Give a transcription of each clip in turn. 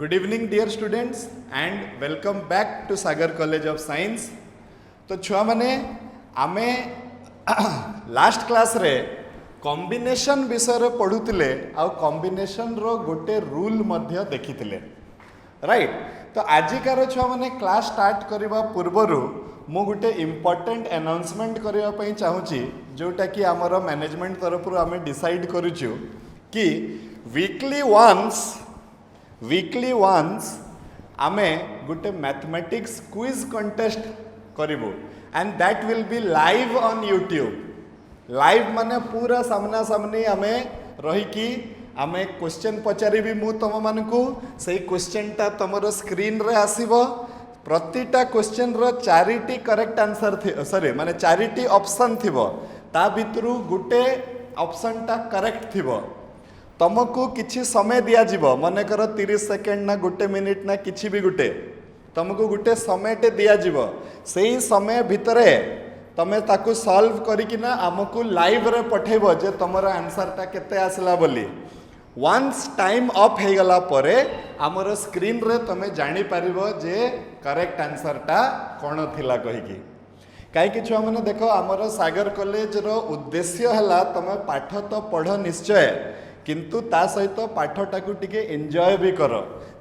Good evening dear students and welcome back to Sagar College of Science. तो छुआ माने आमे लास्ट क्लास रे कॉम्बिनेशन विषय रे पढुतिले आ कॉम्बिनेशन रो गोटे रूल मध्य देखितिले राइट. तो आजिकार छुआ माने क्लास स्टार्ट करबा पूर्वरु मु गोटे इम्पोर्टेंट अनाउंसमेंट करबा पई चाहूची जोटा कि हमर मैनेजमेंट तरफ रु आमे डिसाइड करूछु कि वीकली वन्स आमे गोटे मैथमेटिक्स क्विज कंटेस्ट करिवो and that will be live on YouTube. Live माने पूरा सामना सामनी आमे रही कि आमे क्वेश्चन पचारिबी मु तुम मानकू से क्वेश्चन टा तुमरो स्क्रीन रे आसीबो. प्रतिटा क्वेश्चन रो चारिटी करेक्ट आंसर सॉरी माने चारिटी ऑप्शन थिबो ता भितरु गुटे ऑप्शन टा करेक्ट थिबो. तुमको किछि समय दिया जीवो मन कर 30 सेकेंड ना गोटे मिनिट ना किछि भी गुटे तुमको गोटे समय टे दिया जीवो. सेही समय भितरे तमे ताकू सॉल्व करिकिना आमको लाइव रे पठेबो जे तमरो आंसर टा केते आसला बोली. वन्स टाइम अप हे गला परे हमर स्क्रीन रे तमे जानि परिबो जे करेक्ट आंसर टा कोन थिला कहि कि काई कि छुआ माने देखो हमर सागर कॉलेज रो उद्देश्य हला तमे पाठ तो पढ़ निश्चय किंतु ता सहित पाठटाकू टिके एंजॉय भी कर.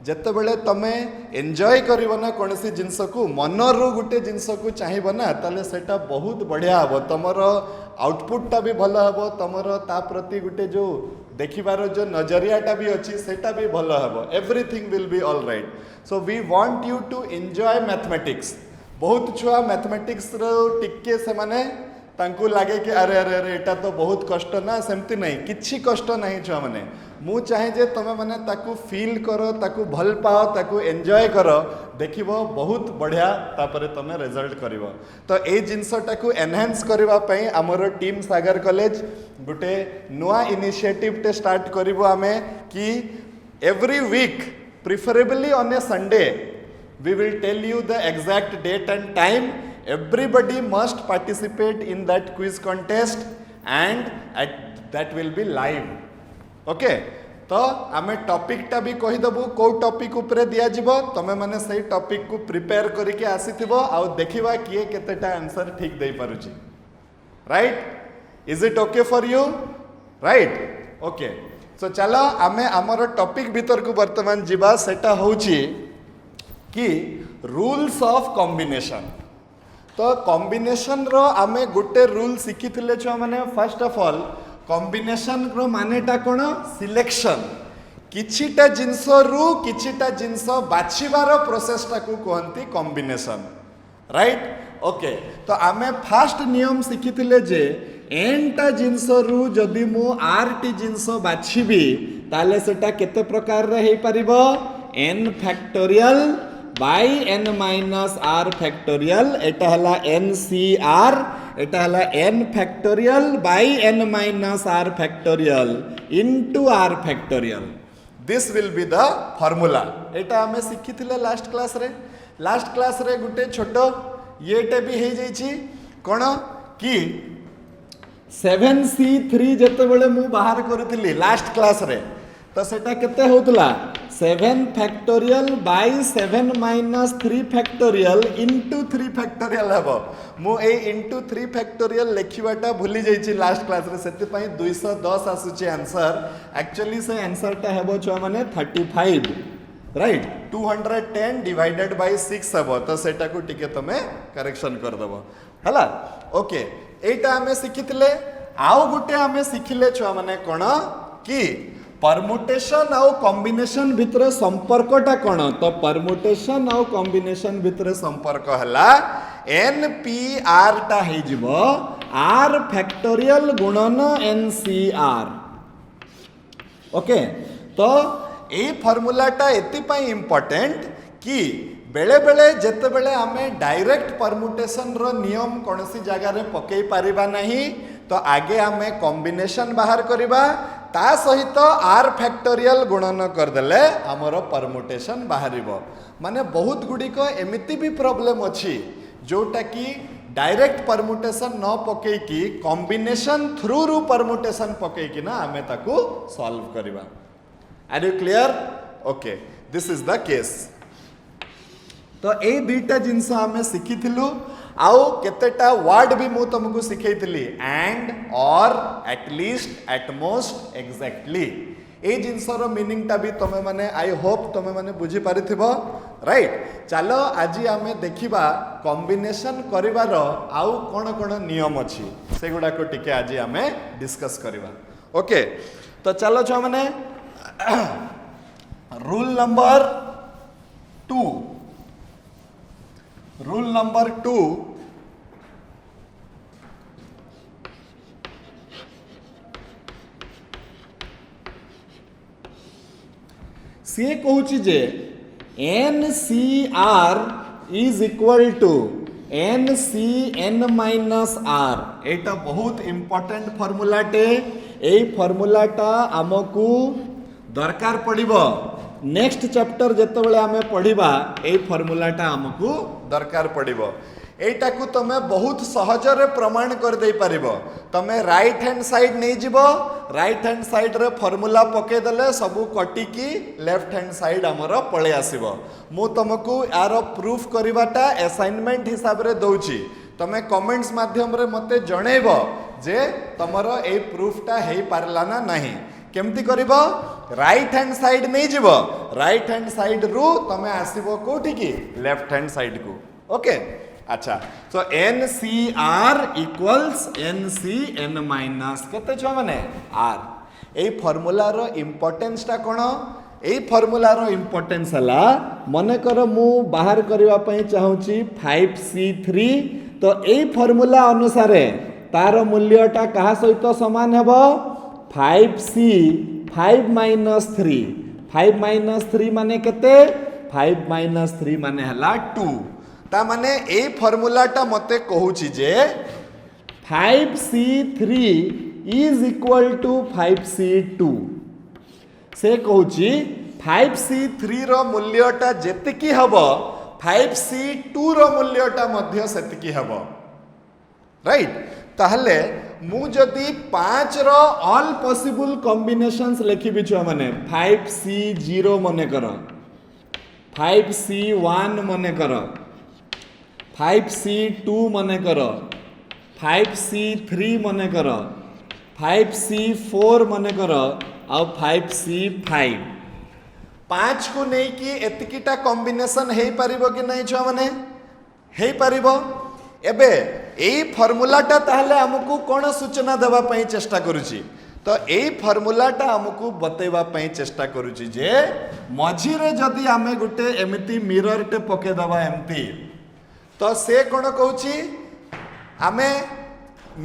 जेते बेले तमे एंजॉय करिवो ना कोनसी जिंस को मनरू गुटे जिंस को चाहिबो ना ताले सेटा बहुत बढ़िया हबो. तमर आउटपुट भी भल हबो. तमर ता प्रति गुटे जो देखिबार जो नजरियाटा भी अच्छी सेटा भी भल हबो. Everything will be all right. So we want you to enjoy mathematics. बहुत छुआ मैथमेटिक्स रो टिके से माने तांकू लगे कि अरे अरे अरे एटा तो बहुत कष्ट ना. सेमती नहीं, किछि कष्ट नहीं छुआ माने. मु चाहे जे तमे माने ताकू फील करो, ताकू भल पाओ, ताकू एंजॉय करो, देखिबो बहुत बढ़िया तापरे तमे रिजल्ट करिवो. तो ए जिंसटाकू एनहांस करबा पई हमर टीम सागर कॉलेज गुटे नुआ इनिशिएटिव टे स्टार्ट करिवो आमे कि every week preferably on a Sunday we will tell you the exact date and time. Everybody must participate in that quiz contest and that will be live. Okay, तो आमे topic टा भी कहि दबु को टॉपिक ऊपर दिया जिवो. तमे माने सही टॉपिक को प्रिपेयर करके आसीथिबो आ देखिबा किए केतेटा आंसर ठीक देई पारुची. Right, is it okay for you? Right, okay. So चलो आमे हमर टॉपिक भीतर को वर्तमान जिबा. सेटा होउची कि रूल्स ऑफ कॉम्बिनेशन. तो कॉम्बिनेशन रो आमे गुटे रूल शिखी थिले छुआ माने. फर्स्ट ऑफ ऑल कॉम्बिनेशन रो मानेटा कोन? सिलेक्शन. किछिटा जिंस रु किछिटा जिंस बाछिबार प्रोसेस टा को कहंती कॉम्बिनेशन. Right, okay. तो आमे फर्स्ट नियम शिखी थिले जे एन टा जिंस रु जदि मु आर टी जिंस बाछिबी ताले सेटा केते प्रकार रे हे परिबो? n factorial by n minus r factorial. एटा हला ncr. एटा हला n factorial by n minus r factorial into r factorial. This will be the formula. एटा हमें शिखी थिले लास्ट क्लास रे. लास्ट क्लास रे गुटे छोटो येटे भी हे जाइछि कोन कि 7c3 जते बेले मु बाहर करथिली लास्ट क्लास रे तो सेटा केते होतला? 7 factorial by 7 minus 3 factorial into 3 factorial हबो. मु ए इंटू 3 फैक्टोरियल लेखिबाटा भूली जाइछि लास्ट क्लास रे. सेति पई 210 आसुछि आंसर. एक्चुअली से आंसर टा हबो छुआ माने 35. राइट, 210 डिवाइडेड बाय 6 हबो. तो सेटा को टिके तमे करेक्शन कर दबो हला. ओके, एटा हमें सिखितले. आउ गुटे हमें सिखिले छुआ माने कोन कि परमुटेशन आउ कॉम्बिनेशन भितर संपर्कटा कोन? तो परमुटेशन आउ कॉम्बिनेशन भितर संपर्क हला एन पी आर टा हे जिवो आर फैक्टोरियल गुणन एन सी आर. ओके, तो ए फार्मूला टा एति पई इंपोर्टेंट कि बेले बेले जेते बेले आमे डायरेक्ट परमुटेशन रो नियम कोनसी जगह रे पकई पारिबा नहीं. तो आगे आमे कॉम्बिनेशन बाहर करिबा ता सहित आर फैक्टोरियल गुणन करदेले हमर परमुटेशन बाहरिबो. माने बहुत गुडी को एमिति भी प्रॉब्लम अछि जोटा कि डायरेक्ट परमुटेशन न पकई कि कॉम्बिनेशन थ्रू रु परमुटेशन पकई कि ना आमे ताकू सॉल्व करिबा. Are you clear? Okay. This is the case. तो ये दुईटा जिनस आम शिखिलु आउ केतेटा वर्ड भी मु तुमको शिखैली एंड और एटलिस्ट एटमोस्ट एक्जाक्टली ए जिनसर मीनिंगटा भी तुम मैंने आई होप तुम मैंने बुझी पारिथिबो राइट। चलो आज आम देखिबा कॉम्बिनेशन करिवार आउ कोन कोन नियम अछि से गुडा को टिके आज आम डिस्कस करिबा। ओके तो चलो छो माने रूल नंबर 2 रूल नंबर 2 सी कहूँ जे NCR is equal to NCN minus R। एटा बहुत इंपोर्टेंट फॉर्मूलाटे ए फॉर्मूलाटा आमको दरकार पड़िबो नेक्स्ट चैप्टर जेतेबेले आमे पढ़िबा ए फॉर्मूलाटा आमको दरकार पड़िबो। एटा को तमे बहुत सहज रे प्रमाण कर दे पारिबो। तमे राइट हैंड साइड नहीं जिवो राइट हैंड साइड रे फॉर्मूला पके देले सबु कटी की लेफ्ट हैंड साइड हमर पळे आसीबो। मु तुमको यार प्रूफ करबाटा असाइनमेंट हिसाब रे दउची तमे कमेंट्स माध्यम रे मते जणैबो जे तमरो ए प्रूफटा हेई पारला ना नहीं। केमती करिबो राइट हैंड साइड नहीं जिवो राइट हैंड साइड रु तमे आसीबो कोठी की लेफ्ट हैंड साइड को। ओके अच्छा तो NCR इक्वल्स NCN माइनस केते छ माने R। A formula row importance टा कोन ए फॉर्मूला रो इंपोर्टेंस हला मने कर मु बाहर करबा पई चाहूची 5C3 तो ए फॉर्मूला अनुसार तार मूल्यटा कहा सहित समान हेबो 5C 5 माइनस 3 5 माइनस 3 माने केते 5 माइनस 3 माने हला 2 ता माने ए फॉर्मूलाटा मते कहूची जे 5C3 is equal to 5C2 से कहूची 5C3 रो मूल्यटा जेतिकी हबो 5C2 रो मूल्यटा मध्य सेतिकी हबो राइट। ताहले मु जदि 5 रो ऑल पॉसिबल कॉम्बिनेशंस लिखिबि छ माने 5C0 मने कर 5C1 मने कर 5C2 मने कर 5C3 मने कर 5C4 मने कर आ 5C5 5 को नहीं कि एतिकीटा कॉम्बिनेशन हेई परिबो कि नहीं छ माने हेई परिबो। एबे एई फॉर्मूलाटा ताहले हमकु कोन सूचना देबा पई चेष्टा करूची तो एई फॉर्मूलाटा हमकु बतेबा पई चेष्टा करूची जे मझी रे जदी आमे गुटे एमिति मिरर टे पके दबा एमती तो से कोन कहूची आमे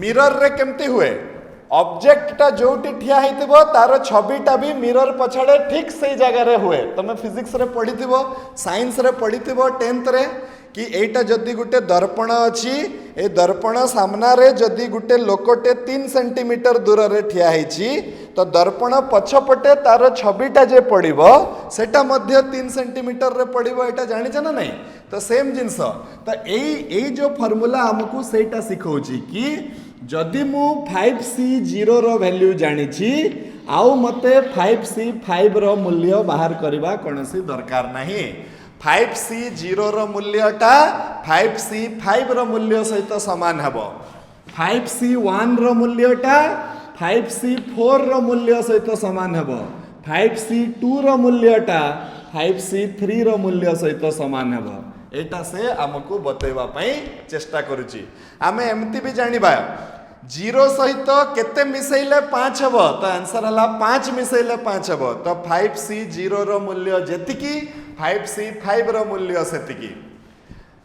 मिरर रे केमती हुए ऑब्जेक्टटा जोटी ठिया हेतिबो तार छबिटा भी मिरर पछाड़े ठीक से जगह रे हुए। तमे फिजिक्स रे पढ़िथिबो साइंस रे पढ़िथिबो 10th रे कि एटा जदि गुटे दर्पण अछि ए दर्पण सामना रे जदि गुटे लोकटे 3 सेंटीमीटर दूर रे ठिया हेछि तो दर्पण पछपटे तार छबिटा जे पड़िबो सेटा मध्य 3 सेंटीमीटर रे पड़िबो एटा जानि छ ना नहीं। तो सेम जिंस तो एई जो फॉर्मूला हमकु सेटा सिखौछि कि जदि मु 5C0 रो वैल्यू जानिछि आउ मते 5C5 रो मूल्य बाहर करबा कोनोसी दरकार नहीं। 5C0 रो मूल्यटा 5C5 रो मूल्य सहित समान हबो 5C1 रो मूल्यटा 5C4 रो मूल्य सहित समान हबो 5C2 रो मूल्यटा 5C3 रो मूल्य सहित समान हबो। एटा से हमको बतेबा पई चेष्टा करूची। आमे एमती भी जानिबा 0 सहित केते मिसैले 5 हबो तो आंसर हला 5 मिसैले 5 हबो तो 5C0 रो मूल्य जेतिकी 5C5 रो मूल्य सेतिकी।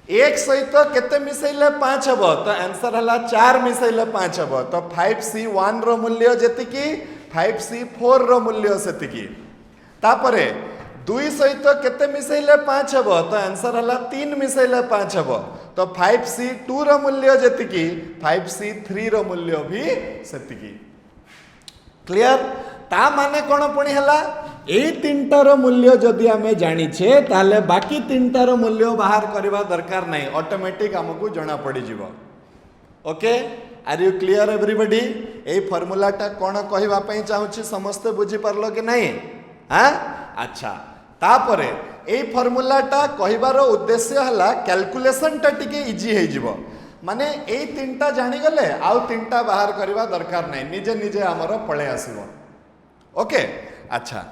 1 सहित केते मिसैले 5 हबो तो आंसर हला 4 मिसैले 5 हबो तो 5C1 रो मूल्य जेतिकी 5C4 रो मूल्य सेतिकी। तापरे 2 सहित केते मिसैले 5 हबो तो आंसर हला 3 मिसैले 5 हबो तो 5C2 रो मूल्य जेतिकी 5C3 रो मूल्य भी सेतिकी। क्लियर ता माने कोन पणी हला ए तीनटा रो मूल्य जदि आमे जानि छे ताले बाकी तीनटा रो मूल्य बाहर करबा दरकार नहीं ऑटोमेटिक हमकु जणा पड़ी जिवो। Okay are you clear everybody ए फार्मूलाटा कोन कहबा पई चाहूची समस्त बुझी परलो कि नहीं। हां अच्छा तापरे ए फॉर्मूलाटा कहिबार उद्देश्य हला कैलकुलेशनटा टिके इजी हो जिवो माने ए तीनटा जानी गले आउ तीनटा बाहर करबा दरकार नै निजे निजे हमर पळे आसीबो ओके अच्छा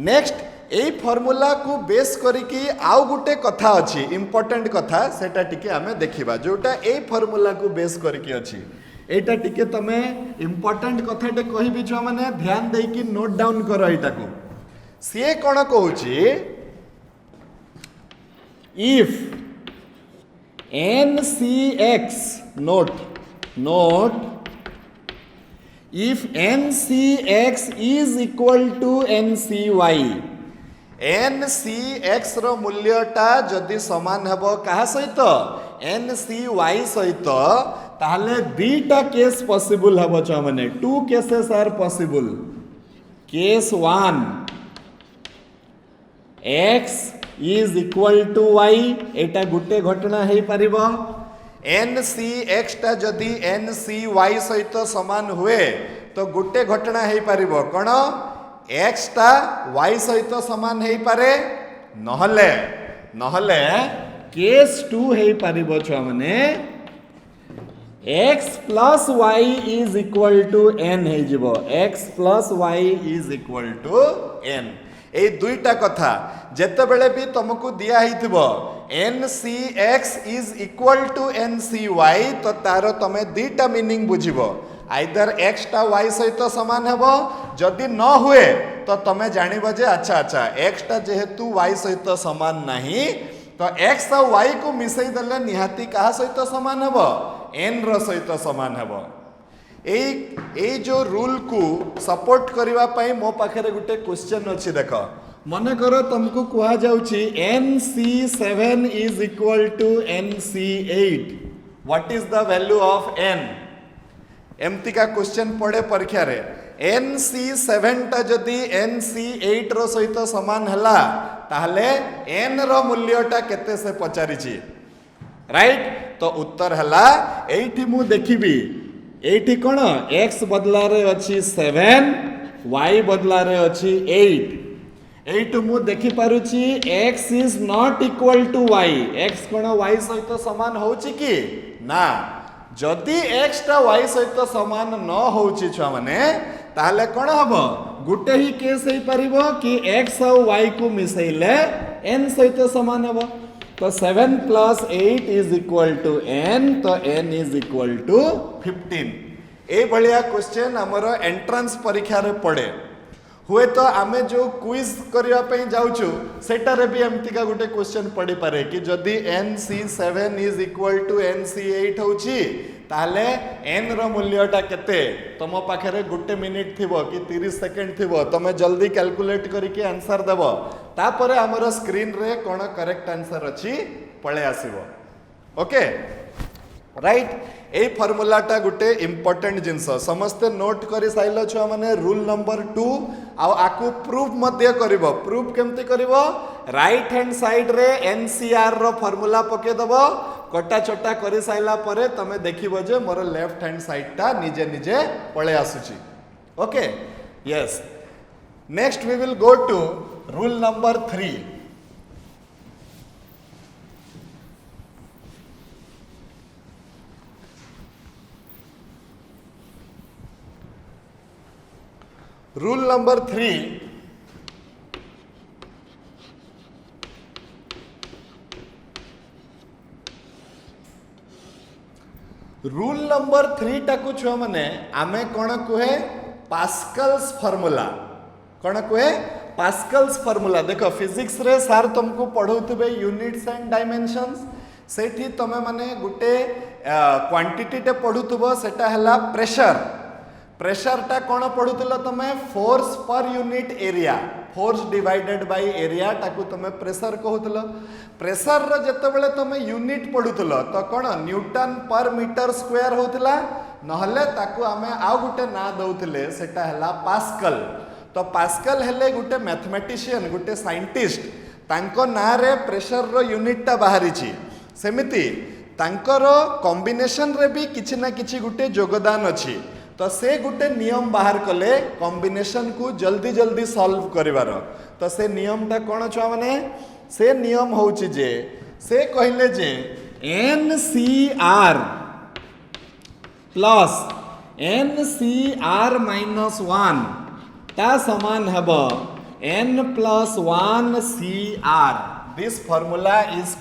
नेक्स्ट ए फॉर्मूला को बेस करिकी आउ गुटे कथा अछि इंपोर्टेंट कथा सेटा टिके हमें देखिबा जोटा ए फॉर्मूला को बेस करिकी अछि एटा टिके तमे इंपोर्टेंट कथाटे कहिबि छ माने ध्यान देकी नोट डाउन करो एटा को से कोन कहूची if NCX note if NCX is equal to NCY NCX रो मूल्यटा जदि समान हेबो कहा सहित NCY सहित ताहले दुईटा केस पॉसिबल हेबो छ माने two cases are possible case 1 X is equal to y एटा गुटे घटना हे परिबो NCX टा जदि NCY सहित समान हुए तो गुटे घटना हे परिबो कोन X टा y सहित समान हे पारे नहले नहले केस 2 हे परिबो छ माने x plus y is equal to n हे जिवो x plus y is equal to n ए दुईटा कथा जेते बेले भी तुमको दिया हिथिबो NCX is equal to NCY तो तार तमे दुईटा मीनिंग बुझिबो आइदर x टा y सहित समान हेबो जदि न हुए तो तमे जानिबो जे अच्छा अच्छा x टा जेहेतु y सहित समान नाही तो x और y को मिसई देले निहाती कहा सहित समान हेबो n रो सहित समान हेबो ए जो रूल को सपोर्ट करबा पई मो पाखरे गुटे क्वेश्चन अछि देखो मने करो तुमको कहा जाउची NC7 is equal to NC8 what is the value of n एमती का क्वेश्चन पड़े परीक्षा रे NC7 टा जदि NC8 रो सहित समान हला ताहले n रो मूल्यटा केते से पचारिची राइट तो उत्तर हला एठी मु देखिबी एठी कोन x बदला रे अछि 7 y बदला रे अछि 8 एठी मु देखि पारुची x is not equal to y x cone y सहित समान होउची कि ना जदि x टा y सहित समान न होउची छ माने ताहले कोन हबो गुटे ही केस हे परिबो कि x और y को मिसैले n सहित समान हबो तो 7 plus 8 is equal to n तो n is equal to 15 ए भलिया क्वेश्चन हमर एंट्रेंस परीक्षा रे पड़े हुए तो आमे जो क्विज करिया पई जाउछु सेटा रे भी एमती का गुटे क्वेश्चन पड़ी पारे कि जदि NC7 is equal to NC8 होउची ताले n रो मूल्यटा केते तम पाखरे गुटे मिनिट थिबो कि 30 सेकंड थिबो तमे जल्दी कैलकुलेट करिके आंसर देबो तापरे हमर स्क्रीन रे कोन करेक्ट आंसर अछि पळे आसीबो ओके राइट ए फॉर्मूलाटा गुटे इंपोर्टेंट जिंस समस्त नोट करि साइलो छ माने रूल नंबर 2 आ आकु प्रूफ मध्य करिवो प्रूफ केमति करिवो राइट हैंड साइड रे NCR रो फॉर्मूला पके दबो कटा छोटा करि साइला परे तमे देखिबो जे मोर लेफ्ट हैंड साइड टा निजे निजे पळे आसुची okay yes next we will go to rule number 3 rule number 3 rule number 3 टाकू छुआ माने आमे कोन कुहे पास्कल्स फार्मूला कोन कुहे पास्कल्स फार्मूला देखो फिजिक्स रे सार तुमको पढौतबे यूनिट्स एंड डायमेंशंस सेठी तमे माने गुटे क्वांटिटी टे पढुतबो सेटा हला प्रेशर प्रेशर टा कोन पढुतलो तमे force per unit area force divided by area टाकू तमे प्रेशर कहउतलो प्रेशर रो जतबेले तमे यूनिट पढुतलो तो कोन न्यूटन पर मीटर स्क्वायर होतला नहले ताकू आमे आ गुटे ना दउतले सेटा हला पास्कल तो पास्कल हेले गुटे मैथमेटिशियन गुटे साइंटिस्ट तांको ना रे प्रेशर रो यूनिट टा बाहरिची सेमिति तांकर कॉम्बिनेशन रे भी किछि ना किछि गुटे योगदान अछि तो से गोटे नियम बाहर कले कॉम्बिनेशन को जल्दी जल्दी सॉल्व करिवार। तो से नियम टा कौन छुआ माने से नियम होउची जे से कहले जे NCR प्लस NCR माइनस 1 ता समान hub N plus 1 CR। This formula is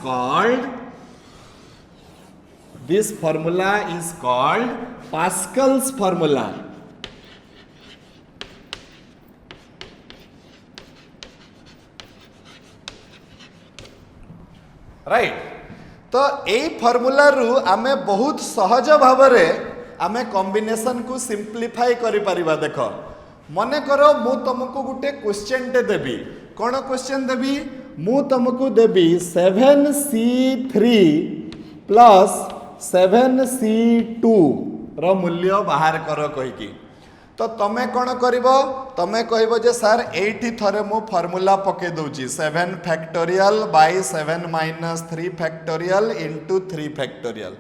called Pascal's formula। Right. तो यही फॉर्मूला रु आमे बहुत सहज भाव आमे कॉम्बिनेशन को सिंप्लीफाई करि परिबा। देख मने करो मु तुमको गोटे क्वेश्चन टे देबी। कौन क्वेश्चन देबी? मु तुमको देबी 7C3 प्लस 7C2 रो मूल्य बाहर करो कहीकि। तो तमे कौन करिवो? तमे कहबो जे सर एठी थरे मु फार्मूला पके दउची 7 factorial by 7 minus 3 factorial into 3 factorial.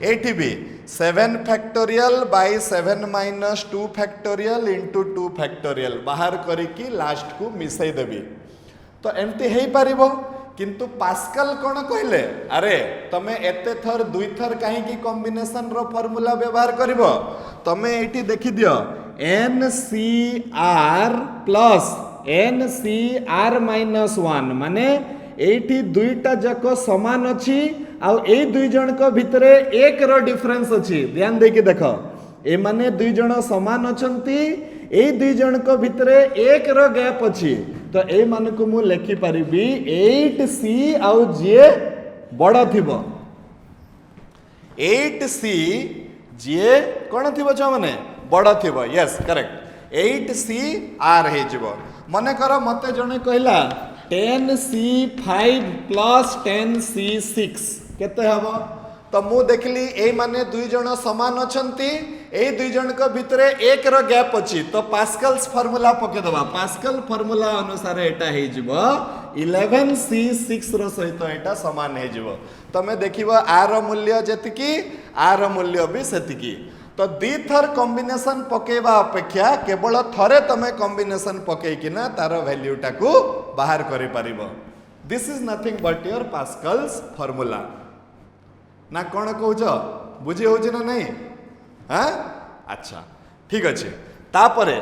एठी भी 7 factorial by 7 minus 2 factorial into 2 factorial बाहर करिकी लास्ट को मिसई देबी। तो एमती हेई परिबो। किंतु पास्कल कौन कहले अरे तमे एते थर दुई थर कहीं कॉम्बिनेशन रो फार्मूला व्यवहार करिवो। तमे एठी देखि दियो NCR प्लस NCR माइनस 1 माने एठी दुईटा जक समान अछि आउ ए दुई जन को भितरे एक रो डिफरेंस अछि। ध्यान देके देखो ए माने दुई जन समान अछंती ए दुई जन को भितरे एक रो गैप अछि। तो ए मान को मु लेखि परिबी 8C आउ जे बड़ थिबो 8C जे कोन थिबो छ माने बड़ थिबो। यस करेक्ट 8CR हे जिवो। मने कर मते जने कहला 10C5 प्लस 10C6 केते हबो? तो मु देखली ए माने दुई जन समान अछंती ए दुई जन को भितरे एक रो गैप अछि। तो पास्कल्स फार्मूला पके दबा। पास्कल फार्मूला अनुसार एटा हे जिवो 11C6 रो सहित एटा समान हे जिवो। तमे देखिबो आर मूल्य जतिकी आर मूल्य भी सेतिकी। तो दी थर कॉम्बिनेशन पकेबा अपेक्षा केवल थरे तमे कॉम्बिनेशन पके किना तार वैल्यू टाकू बाहर करि परिबो। This is nothing but your Pascal's formula. ना कौन कहूच बुझी हो ना नहीं? हाँ अच्छा ठीक अच्छे। तापरे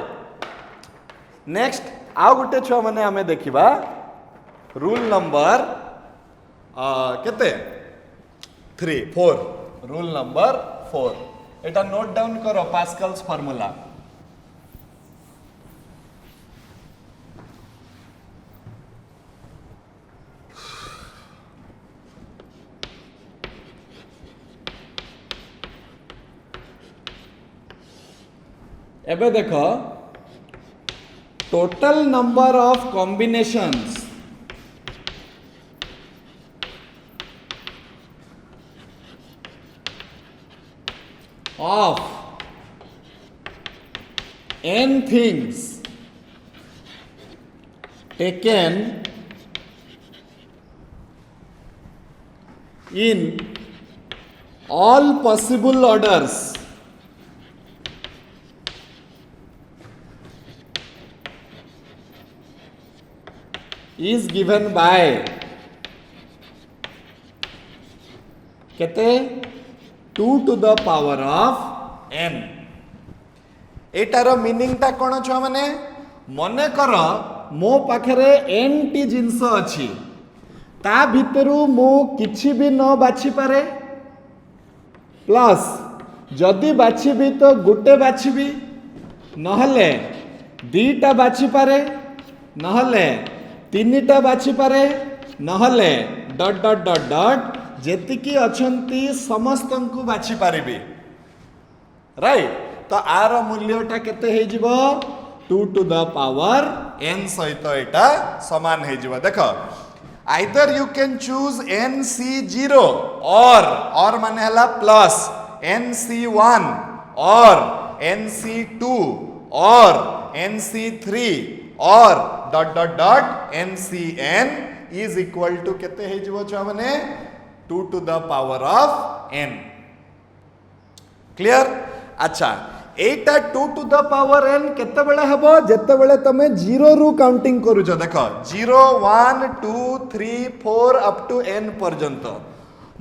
नेक्स्ट आउ गोटे छुआ माने आमे देखिबा रूल नंबर केते 4 रूल नंबर 4 एटा नोट डाउन करो पास्कल्स फार्मूला। एबे देखो total number of combinations of n things taken in all possible orders is given by कहते 2 to the power of n। एटार मीनिंग टा कौन छुआ माने मने कर मो पाखरे n टी जिंस अछि ता भितरु मो किछि भी न बाछि पारे प्लस जदि बाछिबी तो गुटे बाछिबी नहले दीटा बाछि पारे नहले तीनिटा बाछि पारे नहले डॉट डॉट डॉट डॉट जेतिकी अछंती समस्तंकु बाछि पारिबी। राइट। तो आर मूल्यटा केते हे जिवो 2 to the power n सहित एटा समान हे जिवो। देखो either you can choose nc0 or माने हला plus nc1 or nc2 or nc3 or dot dot dot ncn is equal to केते हे जिवो छ माने 2 to the power of n। Clear? अच्छा एटा 2 टू द पावर n केते बेले हबो जेते बेले तमे 0 रु काउंटिंग करूछ देखो 0 1 2 3 4 अप टू n पर्यंत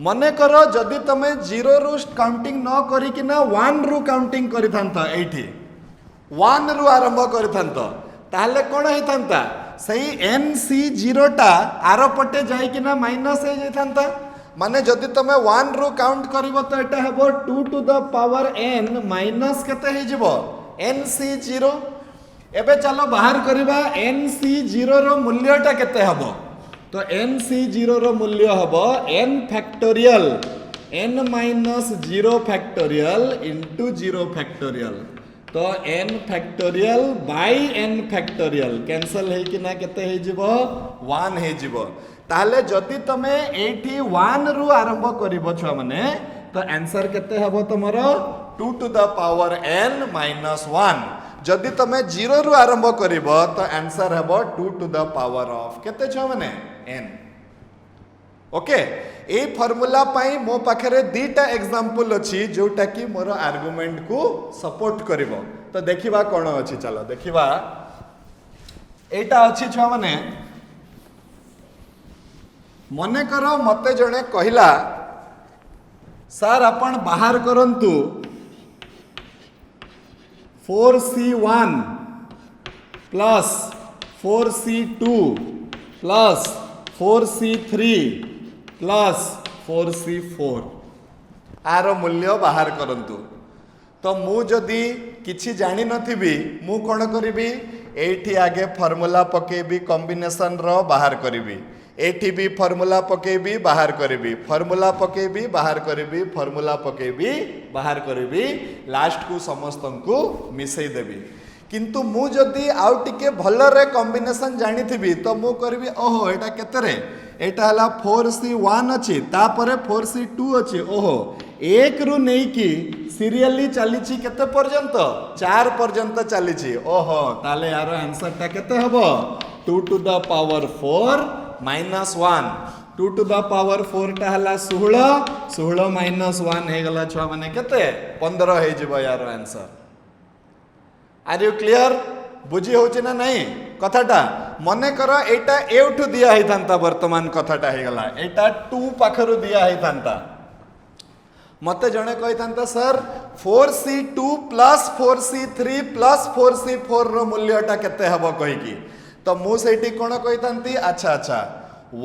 मने करो जदि तमे 0 रु काउंटिंग न करी कि ना 1 रु काउंटिंग करि थांता एठी 1 रु आरंभ करि थांता ताले कोन हे थांता सही NC0 टा आरो पटे जाई कि ना माइनस हे जाई थांता माने जदि तमे 1 रु काउंट करिवो तो एटा हेबो 2 to the power n minus केते हे जिवो NC0 एबे चलो बाहर करिबा NC0 रो मूल्यटा केते हबो तो NC0 रो मूल्य हबो n factorial n minus 0 factorial into 0 factorial तो n factorial by n factorial cancel है कि ना केते हे जिवो 1 हे जिवो ताले जदि तमे एठी 1 रु आरंभ करिवो छ माने तो आंसर केते हबो तमरो 2 to the power n minus 1 जदि तमे 0 रु आरंभ करिवो तो आंसर हबो 2 टू द पावर ऑफ केते छ माने n ओके ए फार्मूला पाई मो पाखरे दीटा एग्जांपल अछि जोटा कि मोर आर्गुमेंट को सपोर्ट करिवो तो देखिबा कोन अछि चलो देखिबा एटा अछि छ माने मने करो मते जणे कहिला सर आपण बाहर करंतु 4C1 plus 4C2 plus 4C3 plus 4C4 are मूल्य बाहर करंतु तो मु जदि किछि जानि नथिबी मु कोन करिवि एठी आगे फार्मूला पकेबी कॉम्बिनेशन रो बाहर करिवि एठी भी फार्मूला पकेबी बाहर करिवि फार्मूला पकेबी बाहर करिवि फार्मूला पकेबी बाहर करिवि लास्ट को समस्त को मिसई देबी किंतु मु जदि आउ टिके भलरे कॉम्बिनेशन जानि थिबी तो मु करबी ओहो एटा केते रे एटा हला 4C1 अछि तापरे 4C2 अछि ओहो एक रु नै कि सीरियली चलीछि केते पर्यंत 4 पर्यंत चलीछि ओहो ताले यार आंसर ता केते हबो 2 to the power 4 minus 1 2 to the power 4 टा हला 16 माइनस 1 हे गला छ माने केते 15 हे जिवो यार आंसर आर यू क्लियर बुझी होछि ना नहीं कथाटा मने करो एटा एउठु दिया हे थांता वर्तमान कथाटा हे गला एटा 2 पाखरु दिया हे थांता मते जणे कहि थांता sir 4C2 plus 4C3 plus 4C4 रो मूल्यटा केते हबो कहि की तो मु सेठी कोन कहि थांती अच्छा अच्छा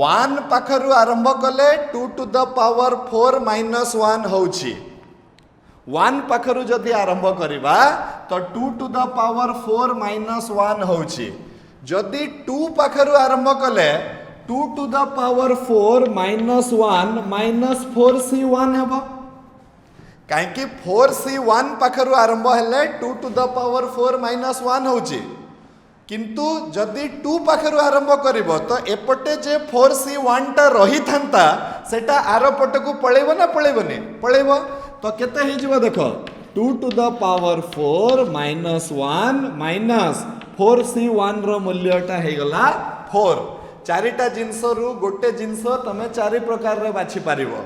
1 पाखरु आरंभ कले 2 टू द पावर 4 माइनस 1 होछि 1 पाखरु जदि आरंभ करिबा तो 2 टू द पावर 4 माइनस 1 होछि जदि 2 पाखरु आरंभ कले 2 to the power 4 minus 1 minus 4C1 हेबो काहे कि 4C1 पाखरु आरंभ हेले 2 टू द पावर 4 माइनस 1 होछि किंतु जदि 2 पाखरु आरंभ करिवो तो एपटे जे 4C1 टा रही थांता सेटा आरो पट को पळेबो ना पळेबोनी पळेबो तो केते हे जिवो देखो 2 to the power 4 minus 1 minus 4C1 रो मूल्यटा हे गला 4 चारिटा जिंस रु गोटे जिंस तमे चारि प्रकार रे बाछि पारिबो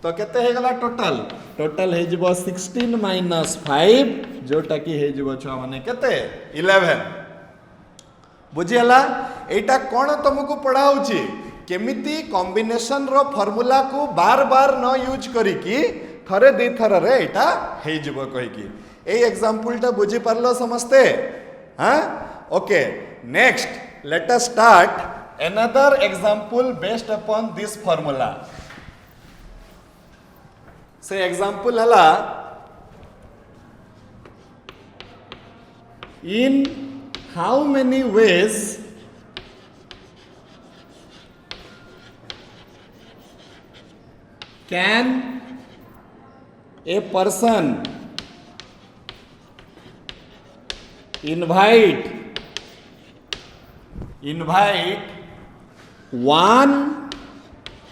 तो केते हे गला टोटल हे जिवो 16 माइनस 5 जोटा कि हे जिवो छ माने केते 11 बुझियला एटा कोन तुमको पढ़ाउची केमिति कॉम्बिनेशन रो फार्मूला को बार बार न यूज करी की थरे दी थर रे एटा हे जिवो कहि की ए एग्जांपल ता बुझी परलो समझते हां okay next let us start another example based upon this formula से example हला in how many ways can a person invite one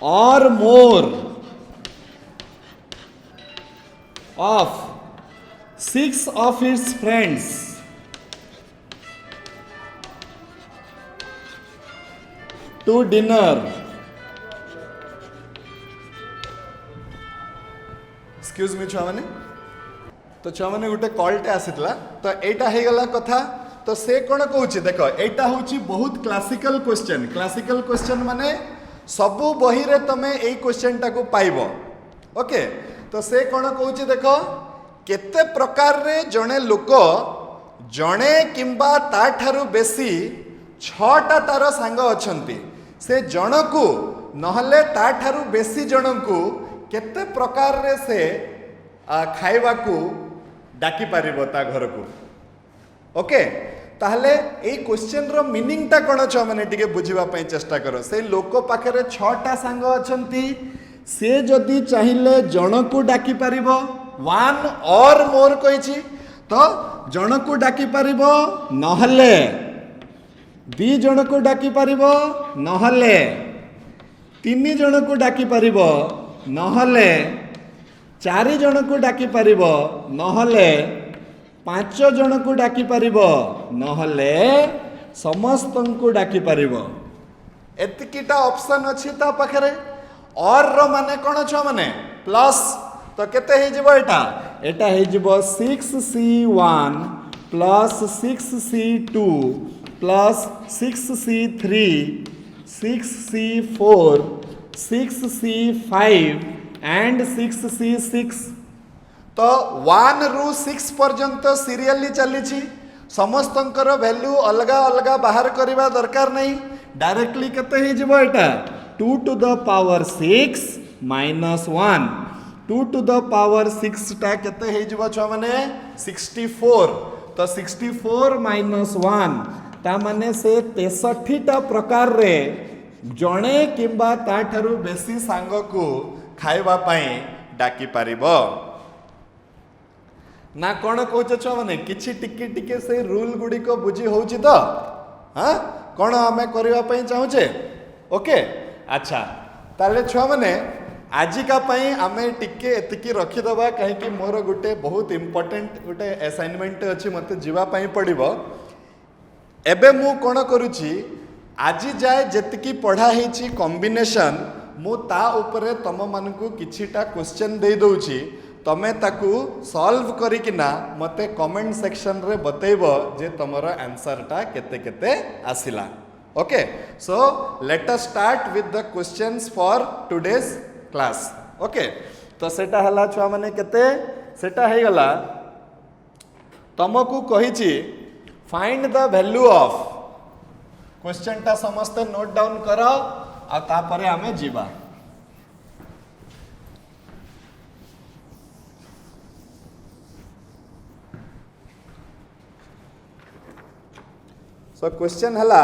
or more of 6 of his friends to dinner. Excuse me, छुआ माने तो छुआ मैंने गोटे कॉलटे आसीला तो एटा हो गला कथा तो से कौन कहूँ देख एटा हूँ बहुत क्लासिकल क्वेश्चन माने सबु बही रे तमे ए क्वेश्चन टाको पाइबो ओके तो से कौन कहूँ देख केते प्रकार रे जड़े लोक जड़े किंबा ता ठारू बेसी छटा तार सांग अछंती से जन को नहले ता ठारू बेसी जन को केते प्रकार रे से खाइबा को डाकी पारिबो ता घर को ओके ताहले ए क्वेश्चन रो मीनिंग ता कोन छ माने टिके बुझिबा पई चेष्टा करो से लोक पाखरे 6टा सांग अछंती से जदी चाहिले जन को डाकी पारिबो वन और मोर कहिछि तो जन को डाकी पारिबो नहले दी जन को डाकी पारिबो नहले तीन जन को डाकी पारिबो नहले 4 जन को डाकी पारिबो नहले 5 जन को डाकी पारिबो नहले समस्त को डाकी पारिबो एतिकीटा ऑप्शन अछि ता पाखरे और रो माने कोन छ माने प्लस तो केते हे जिवो एटा हे जिवो 6c1 plus 6c2 plus 6c3 6c4 6c5 and 6c6 तो 1 रु 6 पर्यंत सीरियली चली समस्तंकर वैल्यू अलग अलग बाहर करवा दरकार नहीं डायरेक्टली केते हे जिवो एटा 2 to the power 6 minus 1 2 to the power 6 टा केते हे जिवो छ माने 64 तो 64 माइनस 1 ता माने से 63 टा प्रकार रे जणे किंबा ता ठारू बेसी सांग को खाइबा पई डाकी पारिबो ना कौन कौच छ माने किछि टिके टिके से रूल गुडी को बुझी होउची तो हां कौन हमें करबा पई चाहूचे ओके अच्छा ताले छ माने आजिका पई आमे टिके एतिकी रखी दबा काहे कि मोर गुटे बहुत इंपोर्टेंट गुटे असाइनमेंट अछि मते जीवा पई पड़िबो एबे मु कौन करूची आजि जाए जेतिकी पढ़ा हेची कॉम्बिनेशन मु ता उपरे तम मानकु किछिटा क्वेश्चन दे दउची तमे ताकू सॉल्व करिकिना मते कमेंट सेक्शन रे बतैबो जे तमरो आंसर टा केते केते आसिला okay so let us start with the questions for today's class okay तो सेटा हला छुआ माने केते सेटा हे गला तमकू कहिची find the value of question टा समस्त नोट डाउन करो आ तापरे हमें जीवा सो क्वेश्चन हला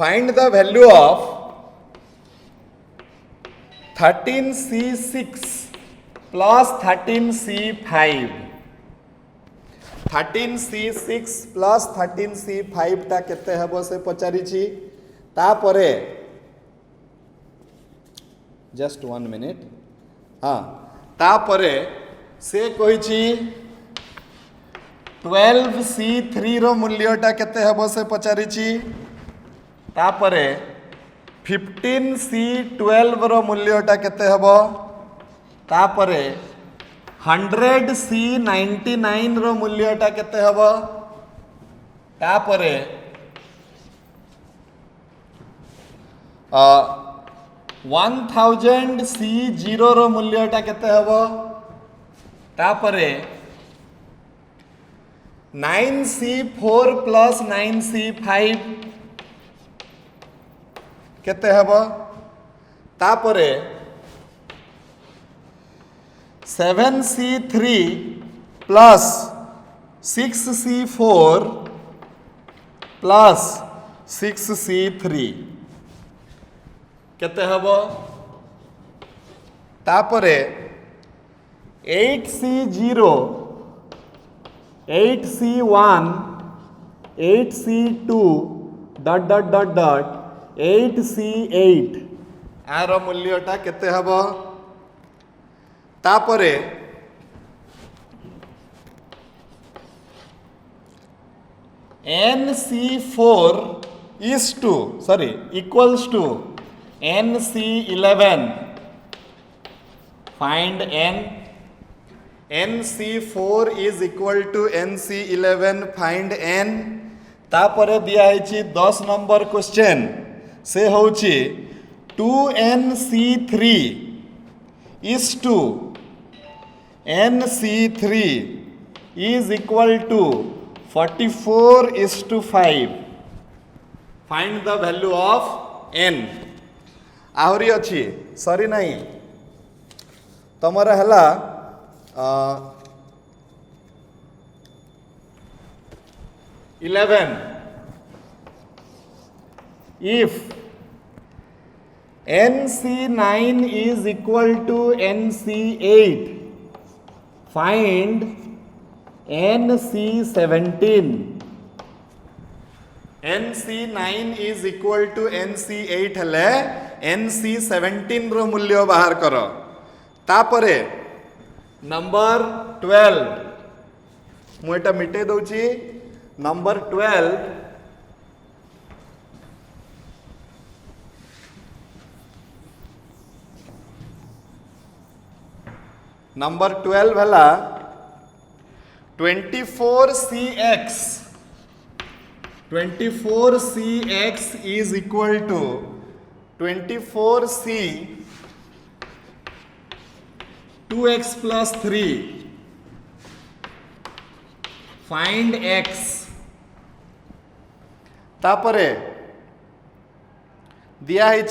find the value of 13c6 plus 13c5 13c6 plus 13c5 टा केते हबो से पचारी छी तापरे जस्ट 1 मिनिट हाँ तापरे से कहि छी 12c3 रो मूल्यटा केते हबो से पचारी छी तापरे 15c12 रो मूल्यटा केते हबो तापरे 100c99 रो मूल्यटा केते हबो तापरे 1000c0 रो मूल्यटा केते हबो तापरे 9c4 प्लस 9c5 केते हबो तापरे 7c3 plus 6c4 plus 6c3 केते हबो तापरे 8c0 8c1 8c2 dot dot dot dot 8c8 आर मूल्यटा केते हबो तापरे nc4 is to equals to nc11 Find n. NC4 is equal to NC11. Find n. तापरे दिया है 10 नंबर क्वेश्चन से होची 2NC3 is to NC3 is equal to 44:5. Find the value of n. आहरी अच्छी सरी नहीं तमरा हला 11. If NC9 is equal to NC8, find NC17. NC9 is equal to NC8 हेले NC17 रो मूल्य बाहर करो. तापरे नंबर 12 मु एटा मिटे दउची. नंबर 12 नंबर 12 हला 24CX. 24CX is equal to 24C 2x plus 3. Find x. तापरे दिया है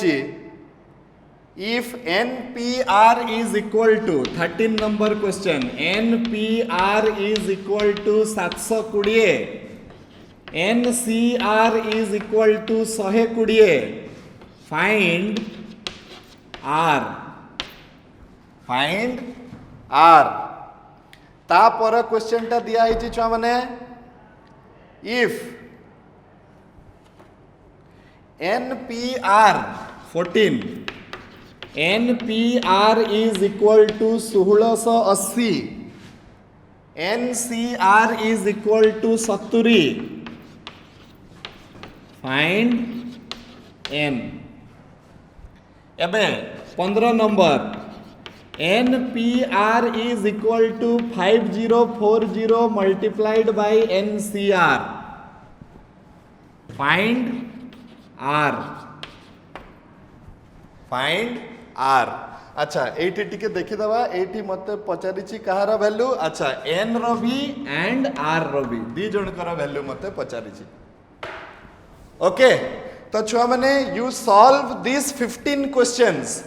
if NPR is equal to 13 number question. NPR is equal to 720. NCR is equal to 120. Find R. Find R. तापर question टा दिया है छुआ माने if NPR 14. NPR is equal to 1680. NCR is equal to 70. Find N. एबे 15 number NPR is equal to 5040 multiplied by NCR. Find R. Find R. अच्छा एठी टिके देखि दबा. एठी मते पचारिछि कहार वैल्यू. अच्छा N रो भी एंड R रो भी दी जणकर वैल्यू मते पचारिछि. ओके तो छुआ माने you solve this 15 questions.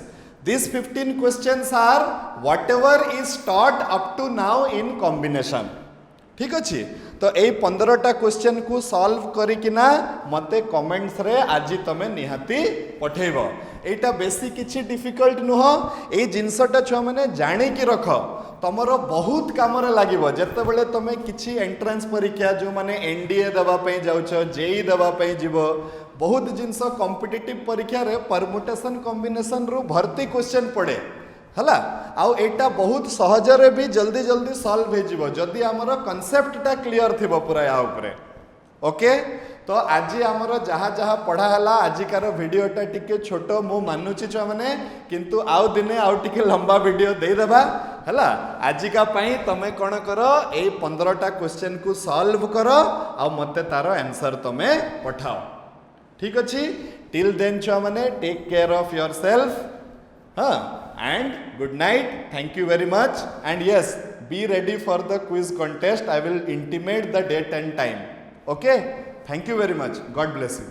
These 15 questions are whatever is taught up to now in combination. ठीक अच्छी तो यही 15टा क्वेश्चन को सॉल्व करिकिना मते कमेंट्स रे आज तमे निहाती पठेइबो. एटा बेसी किछि डिफिकल्ट नुह. ए जिंसटा छुआ माने जानि कि रख तमरो बहुत काम रे लागिबो. जेते बेले तमे किछि एंट्रेंस परीक्षा जो माने एनडीए देबा पई जाउछो, जेई देबा पई जिवो, बहुत जिनस कॉम्पिटिटिव परीक्षा रे परमुटेशन कॉम्बिनेशन रु भर्ती क्वेश्चन पड़े हला. आउ एटा बहुत सहज रे भी जल्दी जल्दी सॉल्व हे जिवो जदी हमर कांसेप्टटा क्लियर थिबो पूरा या ऊपर. ओके तो आज आमर जहाँ जहाँ पढ़ा हला आजिकार वीडियोटा टिके छोट मु मानुची छुआ माने किंतु आउ दिने आउ टिके लंबा वीडियो दे देबा हला. आजिका पई तमे कोन करो ए 15टा क्वेश्चन को सॉल्व करो आ मते तारो आंसर तमे पठाओ. ठीक अच्छी. टिल देन छुआ माने टेक केयर ऑफ योरसेल्फ. हाँ and good night. Thank you very much and yes be ready for the quiz contest. I will intimate the date and time. Okay, thank you very much. God bless you.